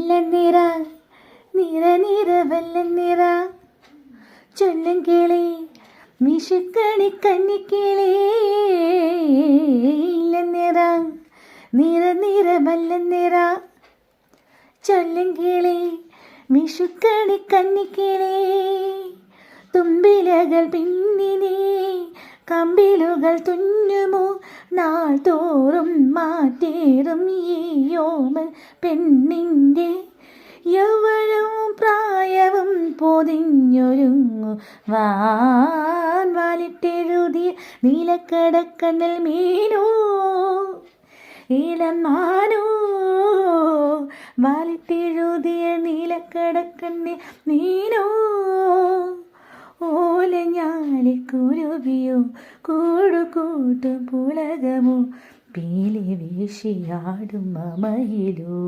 വെള്ളനിറ നിറ നിറ വെള്ളനിറ ചൊല്ലും കിളി മിഷുക്കണി കന്നിക്കിളി നിറ നിറ നിറ വെള്ളനിറ ചൊല്ലും കിളി മിഷുക്കണി കന്നിക്കിളി തുമ്പിലകൾ പിന്നിനെ കമ്പിലുകൾ തുന്നുമോ നാൾ തോറും മാറ്റേറും ഈയോമൽ പെണ്ണിൻ്റെ യൗവനവും പ്രായവും പൊതിഞ്ഞൊരുങ്ങു വാലിട്ടെഴുതിയ നീലക്കടക്കണ്ണൽ മീനോ ഇളം മാനോ വാലിട്ടെഴുതിയ നീലക്കടക്കണ്ണൽ മീനോ ഓലഞ്ഞാലിക്കുരുവിയോ കൂടുകൂട്ടും പുളകമോ പീലി വീശിയാടും മമയിലോ.